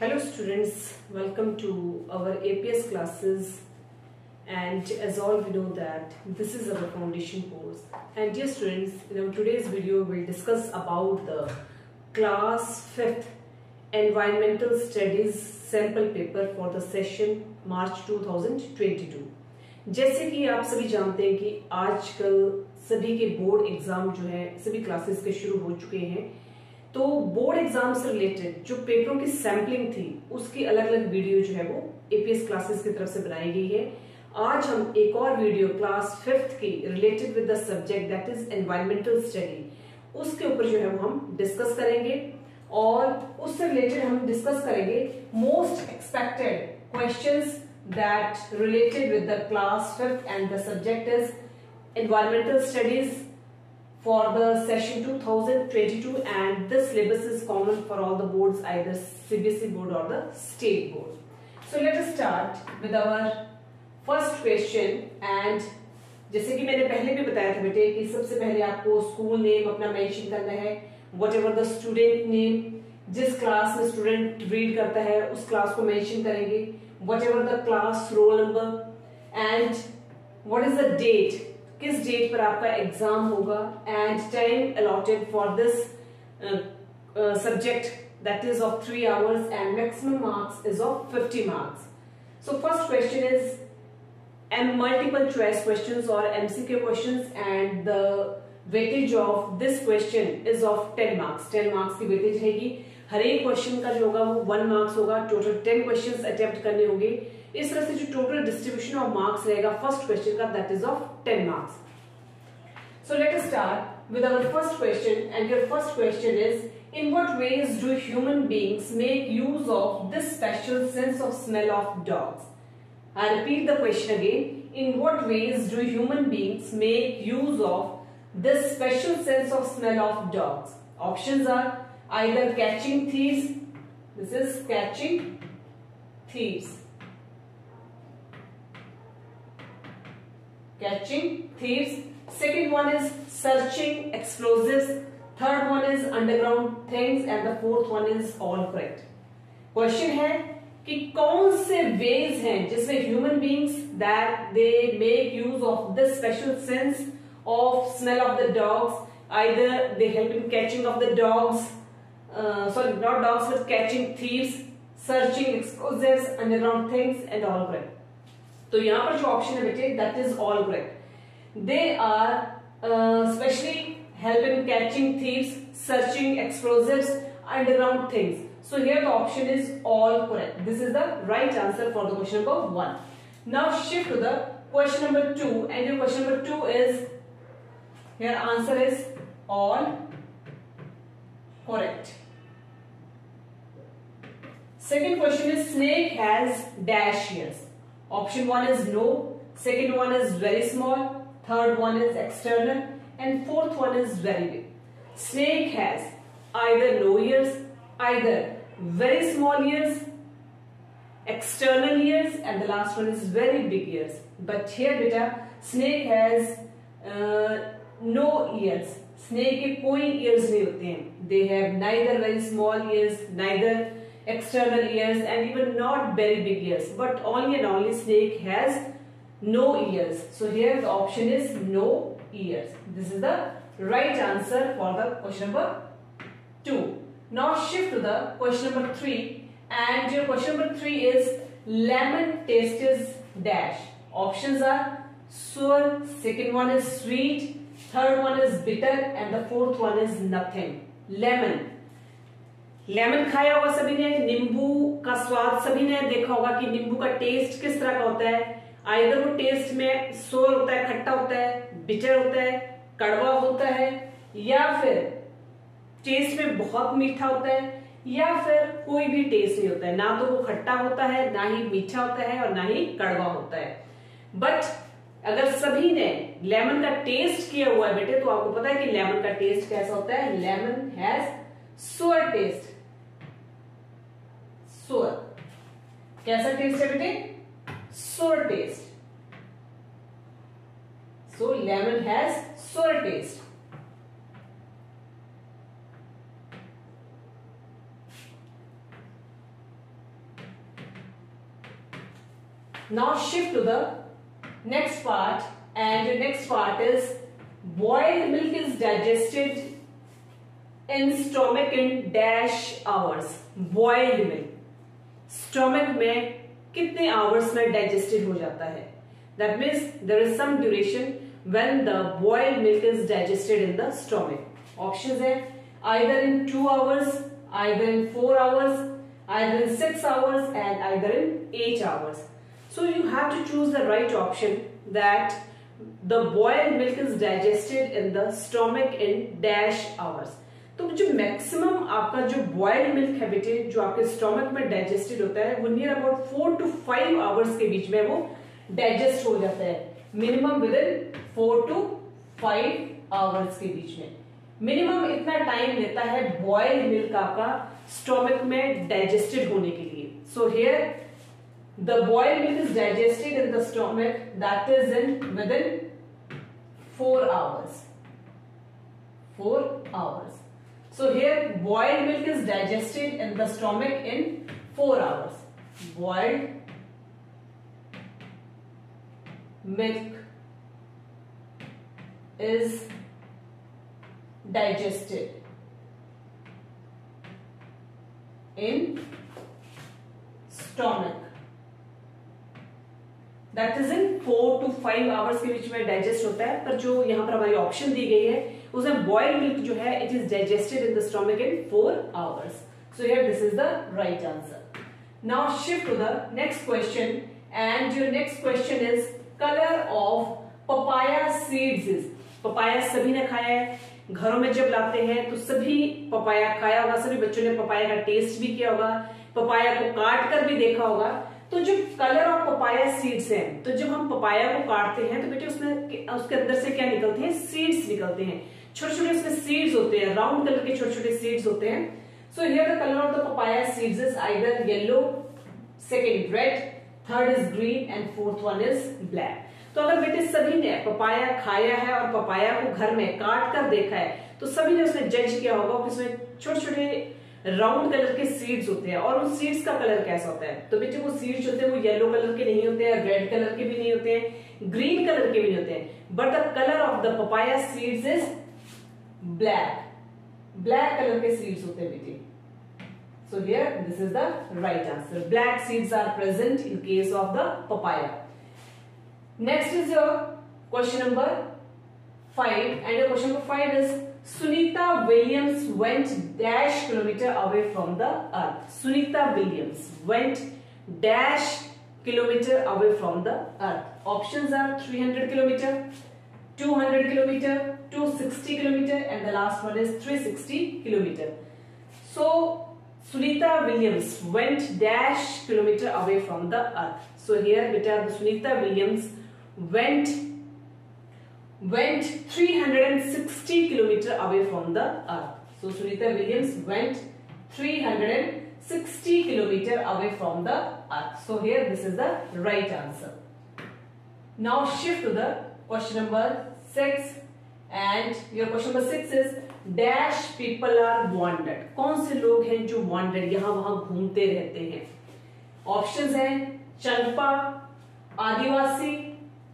Hello students, welcome to our APS classes, and as all we know that this is our foundation course. And dear students, in our today's video we'll discuss about the class 5th environmental studies sample paper for the session March 2022। जैसे कि आप सभी जानते हैं कि आजकल सभी के बोर्ड एग्जाम जो है सभी क्लासेस के शुरू हो चुके हैं, तो बोर्ड एग्जाम से रिलेटेड जो पेपरों की सैम्पलिंग थी उसकी अलग अलग वीडियो जो है वो एपीएस क्लासेस की तरफ से बनाई गई है। आज हम एक और वीडियो क्लास 5th की related with the subject that is environmental study, उसके ऊपर जो है वो हम डिस्कस करेंगे और उससे रिलेटेड हम डिस्कस करेंगे most expected questions that related with the class 5th and the subject is environmental studies for the session 2022, and this syllabus is common for all the boards, either CBSE board or the state board. So let us start with our first question. And जैसे कि मैंने पहले भी बताया था बेटे कि सबसे पहले आपको स्कूल नेम अपना मेंशन करना है, whatever the student name, जिस क्लास में स्टूडेंट रीड करता है उस क्लास को मेंशन करेंगे, whatever the class roll number and what is the date, किस डेट पर आपका एग्जाम होगा, and time allotted for this subject that is of 3 hours and maximum marks is of 50 marks. So first question is multiple choice questions और MCQ questions, and the weightage of this question is of 10 marks. 10 marks की weightage रहेगी। हर एक question का जो होगा वो 1 marks होगा। टोटल 10 क्वेश्चंस अटेम्प्ट करने होंगे। इस तरह से जो टोटल डिस्ट्रीब्यूशन ऑफ मार्क्स रहेगा फर्स्ट क्वेश्चन का that is of 10 marks. So let us start with our first question, and your first question is in what ways do human beings make use of this special sense of smell of dogs. I repeat the question again, in what ways do human beings make use of this special sense of smell of dogs. Options are either catching thieves, this is catching thieves, catching thieves. Second one is searching explosives. Third one is underground things, and the fourth one is all correct. Question है कि कौन से ways हैं जिसमें human beings that they make use of this special sense of smell of the dogs, either they help in catching of the dogs, sorry, not dogs, but catching thieves, searching explosives, underground things, and all correct. तो यहाँ पर जो option है बेटे that is all correct. They are specially help in catching thieves, searching explosives, underground things. So here the option is all correct. This is the right answer for the question number 1. Now shift to the question number 2, and your question number 2 is, here answer is all correct. Second question is snake has dash ears. Option 1 is no, second one is very small, third one is external, and fourth one is very big. Snake has either no ears, either very small ears, external ears, and the last one is very big ears. But here beta snake has no ears. Snake के कोई ears नहीं होते हैं। They have neither very small ears, neither external ears, and even not very big ears, but only and only snake has no ears. So here the option is no ears. This is the right answer for the question number 2. Now shift to the question number 3, and your question number 3 is lemon taste is dash. Options are sour, second one is sweet, third one is bitter, and the fourth one is nothing. Lemon खाया होगा सभी ने। नींबू का स्वाद सभी ने देखा होगा कि नींबू का टेस्ट किस तरह का होता है। आइदर वो टेस्ट में सोर होता है, खट्टा होता है, बिटर होता है, कड़वा होता है, या फिर टेस्ट में बहुत मीठा होता है, या फिर कोई भी टेस्ट नहीं होता है। ना तो वो खट्टा होता है, ना ही मीठा होता है, और ना ही कड़वा होता है। बट अगर सभी ने लेमन का टेस्ट किया हुआ है बेटे, तो आपको पता है कि लेमन का टेस्ट कैसा होता है। लेमन हैज सोर टेस्ट। सोर कैसा टेस्ट है बेटे? सोर टेस्ट। सो लेमन हैज सोर test. Now shift to the next part, and the next part is boiled milk is digested in stomach in dash hours. Boiled milk stomach में कितने hours में digested हो जाता है? That means there is some duration when the boiled milk is digested in the stomach. Options है either in 2 hours, either in 4 hours, either in 6 hours, and either in 8 hours. So you have to choose the right option, that the boiled milk is digested in the stomach in dash hours. तो जो maximum आपका जो boiled milk है बेटे, जो आपके stomach में digested होता है, वो नियर अबाउट 4 to 5 आवर्स के बीच में वो डाइजेस्ट हो जाता है. Minimum with in 4 to 5 hours के बीच में मिनिमम इतना टाइम लेता है बॉइल्ड मिल्क आपका स्टोमक में डाइजेस्टेड होने के लिए. सो here the boiled milk is digested in the stomach, that is in with in 4 hours. 4 hours. So here boiled milk is digested in the stomach in 4 hours. Boiled milk is digested in stomach. That is in 4 to 5 hours के बीच में digest होता है. पर जो यहाँ पर हमारी option दी गई है उसमें बॉइल्ड मिल्क जो है it is digested in the stomach in 4 hours. So here this is the right answer. Now shift to the next question, and your next question is color of papaya seeds is. Papaya सभी ने खाया है, घरों में जब लाते हैं तो सभी पपाया खाया होगा, सभी बच्चों ने पपाया का टेस्ट भी किया होगा, पपाया को काट कर भी देखा होगा. तो जो कलर ऑफ पपाया सीड्स हैं, तो जब हम पपाया को काटते हैं तो बेटे उसमें उसके अंदर से क्या निकलते हैं? सीड्स निकलते हैं. छोटे छोटे उसमें सीड्स होते हैं, राउंड कलर के छोटे छोटे सीड्स होते हैं. सो here the colour of the papaya seeds is either yellow, second red, third is green and fourth one is black. तो अगर बेटे सभी ने पपाया खाया है और पपाया को घर में काट कर देखा है तो सभी ने उसमें जज किया होगा कि उसमें छोटे छोटे राउंड कलर के सीड्स होते हैं. और उन सीड्स का कलर कैसा होता है? तो बेटे वो सीड्स होते हैं वो येलो कलर के नहीं होते हैं, रेड कलर के भी नहीं होते हैं, ग्रीन कलर के भी नहीं होते हैं, but the colour of the papaya seeds is black. Black colour के सीड्स होते हैं बेटे. So here this is the right answer. Black seeds are present in case of the papaya. Next is your question number 5, and your question number 5 is Sunita Williams went dash kilometer away from the earth. Sunita Williams went dash kilometer away from the earth. Options are 300 kilometer, 200 kilometer, 260 kilometer, and the last one is 360 kilometer. So Sunita Williams went dash kilometer away from the earth. So here beta Sunita Williams went 360 kilometer away from the earth. So Sunita Williams went 360 kilometer away from the earth. So here this is the right answer. Now shift to the question number 6, and your question number 6 is dash people are wandered. कौन से लोग हैं जो wandered यहाँ वहां घूमते रहते हैं? Options हैं चंपा, आदिवासी,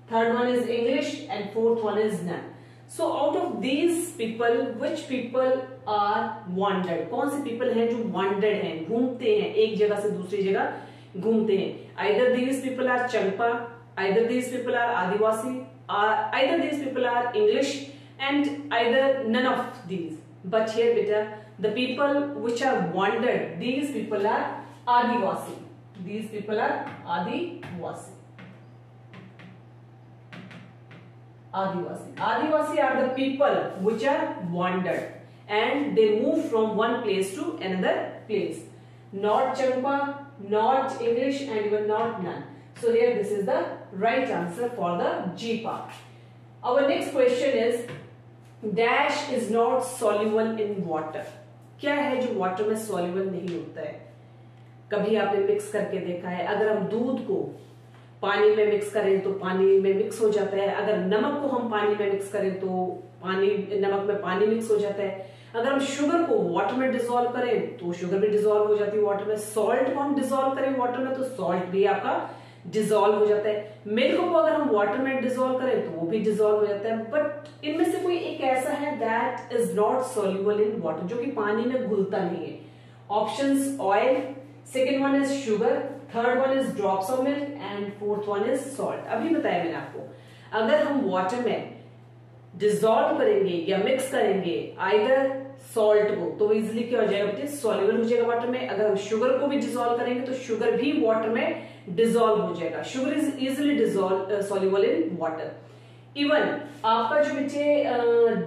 third one is English, and fourth one is none. So out of these people, which people are wandered? कौन से people हैं जो wandered हैं, घूमते हैं, एक जगह से दूसरी जगह घूमते हैं? Either these people are Champa, either these people are Adivasi, either these people are English, and either none of these. But here beta, the people which are wandered, these people are Adivasi. These people are Adivasi. Adivasi are the people which are wandered and they move from one place to another place. Not Champa, not English, and even not none. So here this is the right answer for the G part. Our next question is dash is not soluble in water. क्या है जो water में soluble नहीं होता है? कभी आपने mix करके देखा है? अगर हम दूध को पानी में मिक्स करें तो पानी में मिक्स हो जाता है, अगर नमक को हम पानी में मिक्स करें तो नमक में पानी मिक्स हो जाता है, अगर हम शुगर को वाटर में डिसॉल्व करें तो शुगर भी डिसॉल्व हो जाती है वाटर में, सॉल्ट को हम डिसॉल्व करें वाटर में तो सॉल्ट भी आपका डिसॉल्व हो जाता है। मिल्क को अगर हम वाटर में डिसॉल्व करें तो वो भी डिसॉल्व हो जाता है। बट इनमें से कोई एक ऐसा है that is not soluble in water, जो कि पानी में घुलता नहीं है। Options oil, second one is sugar, third one is drops of milk and fourth one is salt. अभी बताया मैंने आपको, अगर हम वाटर में डिसॉल्व करेंगे या मिक्स करेंगे आइदर सॉल्ट को तो इजिली क्या हो जाएगा बेटे, सॉल्युबल हो जाएगा वाटर में। अगर हम शुगर को भी डिसॉल्व करेंगे तो शुगर भी वाटर में डिसॉल्व हो जाएगा। Sugar is easily dissolve soluble in water. Even आपका जो बेटे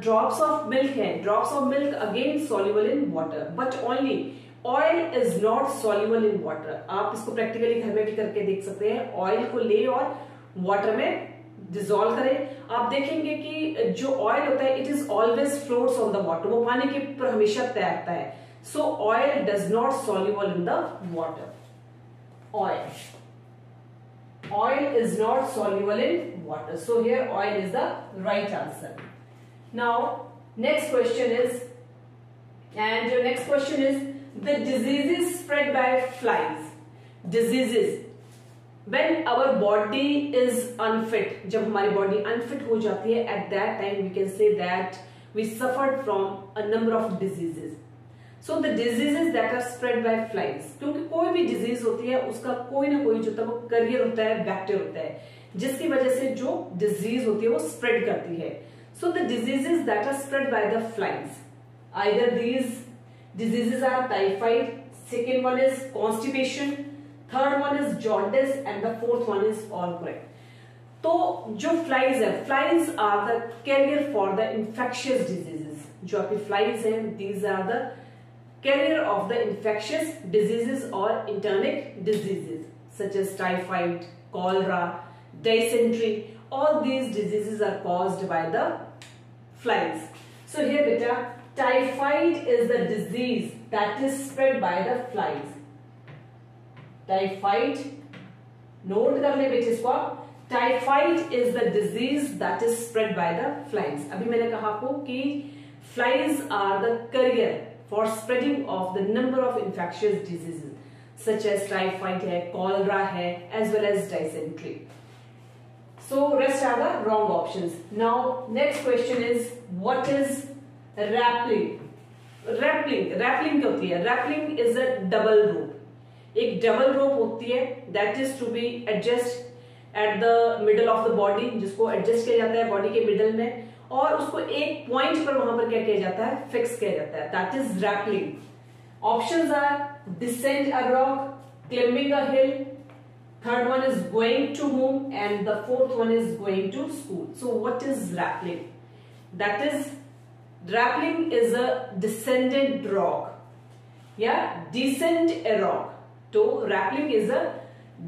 ड्रॉप्स ऑफ मिल्क है, drops of milk again soluble in water, but only oil is not soluble in water. आप इसको प्रैक्टिकली घर में भी करके देख सकते हैं। ऑयल को ले और वाटर में डिसॉल्व करें, आप देखेंगे कि जो ऑयल होता है it is always floats on the water, वो पानी के ऊपर हमेशा तैरता है। सो oil does not soluble in the water. Oil is not soluble in water. So here oil is the right answer. Now next question is, and your next question is the diseases spread by flies. Diseases when our body is unfit, जब हमारी body unfit हो जाती है, at that time we can say that we suffered from a number of diseases. So the diseases that are spread by flies, क्योंकि कोई भी disease होती है उसका कोई ना कोई जो होता है वो करियर होता है, वेक्टर होता है, जिसकी वजह से जो डिजीज होती है वो स्प्रेड करती है। So the diseases that are spread by the flies, either these diseases are typhoid, second one is constipation, third one is jaundice and the fourth one is all correct. तो जो flies है, flies are the carrier for the infectious diseases. जो आपकी flies हैं, these are the carrier of the infectious diseases or internic diseases such as typhoid, cholera, dysentery. All these diseases are caused by the flies. So here beta, typhoid is the disease that is spread by the flies. Typhoid, note कर ले बेटे इसको। Typhoid is the disease that is spread by the flies. अभी मैंने कहा आपको कि flies are the carrier for spreading of the number of infectious diseases such as typhoid है, cholera है, as well as dysentery. So rest are the wrong options. Now next question is what is rappelling? Rappelling क्या होती है? Rappelling is a double rope. एक double रोप होती है that is to be adjust at the middle of the body, जिसको adjust किया जाता है बॉडी के मिडल में, और उसको एक पॉइंट पर वहां पर क्या किया जाता है, फिक्स किया जाता है, that is rappelling. Options are descend a rock, climbing a hill, third one is going to home and the fourth one is going to school. So what is rappelling? That is rappelling is a descendant rock या descend a rock. तो rappelling is a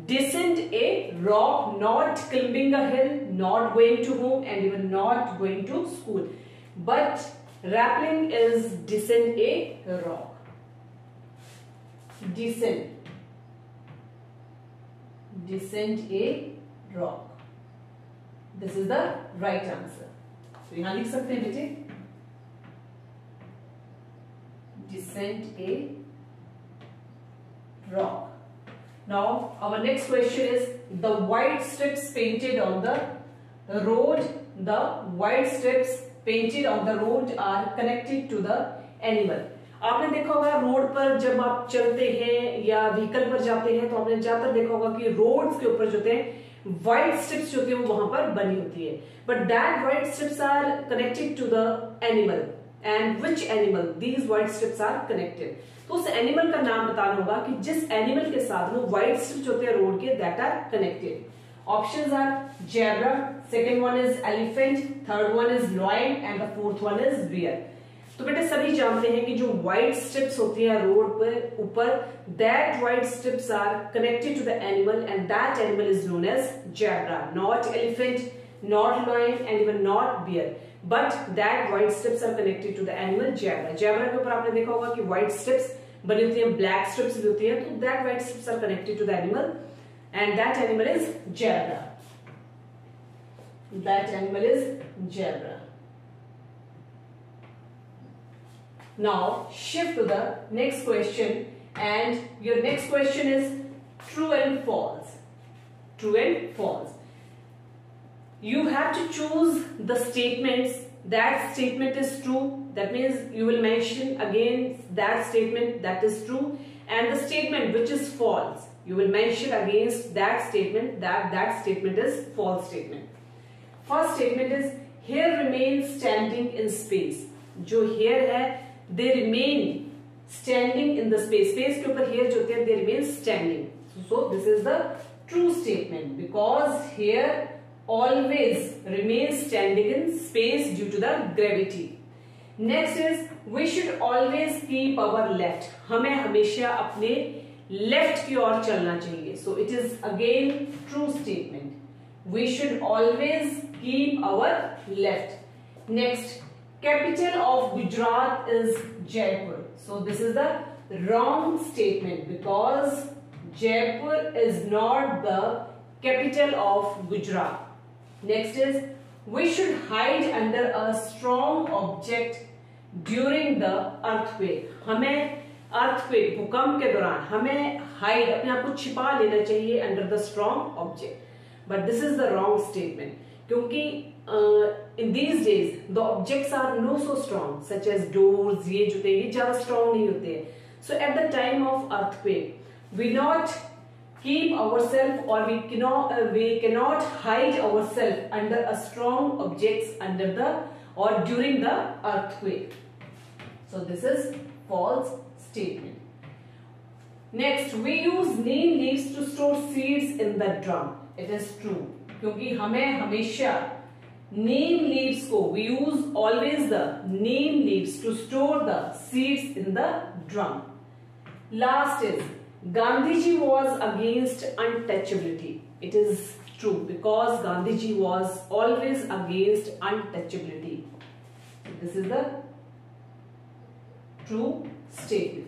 descend a rock, not climbing a hill, not going to home and even not going to school, but rappelling is descend a rock. Descend a rock. This is the right answer. तो यहां लिख सकते हैं बेटे, descend a rock. Now our next question is the white strips painted on the road. The white strips painted on the road are connected to the animal. आपने देखा होगा road पर जब आप चलते हैं या व्हीकल पर जाते हैं तो आपने ज्यादातर देखा होगा कि रोड्स के ऊपर जो होते हैं व्हाइट स्ट्रिप्स जो होती है वो वहां पर बनी होती है, but that white stripes are connected to the animal. And which animal these white stripes are connected? तो उस एनिमल का नाम बताना होगा कि जिस एनिमल के साथ वो व्हाइट स्ट्रिप्स होते हैं रोड के, that are connected. Options are zebra, second one is elephant, third one is lion and the fourth one is bear. तो बेटे सभी जानते हैं कि जो व्हाइट स्ट्रिप्स होती हैं रोड पर ऊपर, that white stripes are connected to the animal and that animal is known as zebra, not elephant, not lion and even not bear, but that white stripes are connected to the animal zebra. Zebra के ऊपर आपने देखा होगा कि white strips बनी होती है, black strips भी होती है, तो that white stripes are connected to the animal and that animal is zebra. That animal is zebra. Now shift to the next question, and your next question is true and false. true and false. You have to choose the statements. That statement is true. That means you will mention again that statement that is true, and the statement which is false, you will mention against that statement that statement is false statement. First statement is hair remains standing in space. जो hair है, they remain standing in the space. Space के ऊपर hair जो होते हैं, they remain standing. So this is the true statement because hair always remains standing in space due to the gravity. Next is we should always keep our left. हमें हमेशा अपने left की ओर चलना चाहिए. So it is again true statement. We should always keep our left. Next, capital of Gujarat is Jaipur. So this is the wrong statement because Jaipur is not the capital of Gujarat. Next is we should hide under a strong object during the earthquake. हमें earthquake भूकंप के दौरान हमें hide अपने आप को छिपा लेना चाहिए under the strong object. But this is the wrong statement क्योंकि in these days the objects are no so strong such as doors. ये जो होते हैं ये ज़्यादा strong नहीं होते हैं. So at the time of earthquake we not keep ourselves or we cannot hide ourselves under a strong objects under the or during the earthquake. So this is false statement. Next, we use neem leaves to store seeds in the drum. It is true क्योंकि हमें हमेशा neem leaves को we use always the neem leaves to store the seeds in the drum. Last is Gandhiji was against untouchability. It is true because Gandhiji was always against untouchability. This is the true statement.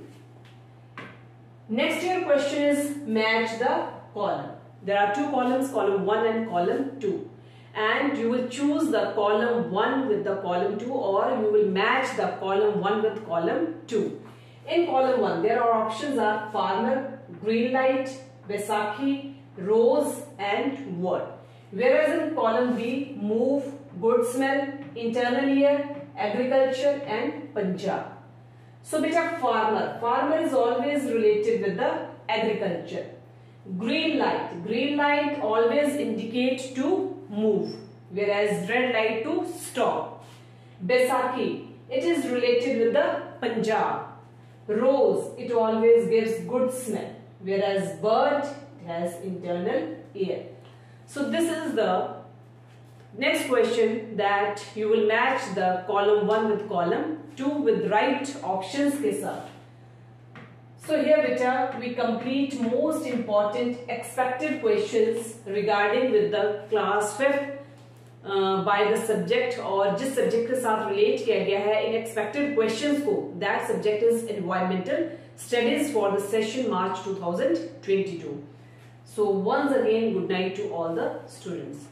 Next your question is match the column. There are two columns, column 1 and column 2. And you will choose the column 1 with the column 2 or you will match the column 1 with column 2. In column 1, there are options are farmer, green light, Baisakhi, rose and word. Whereas in column B, move, good smell, internal year, agriculture and Punjab. So beta farmer is always related with the agriculture. Green light always indicate to move, whereas red light to stop. Baisakhi, it is related with the Punjab. Rose, it always gives good smell, whereas bird, it has internal air. So this is the next question that you will match the column 1 with column 2 with right options के साथ. So here beta we complete most important expected questions regarding with the class 5th by the subject और जिस subject के साथ relate किया गया है in expected questions को. That subject is environmental studies for the session March 2022. So once again good night to all the students.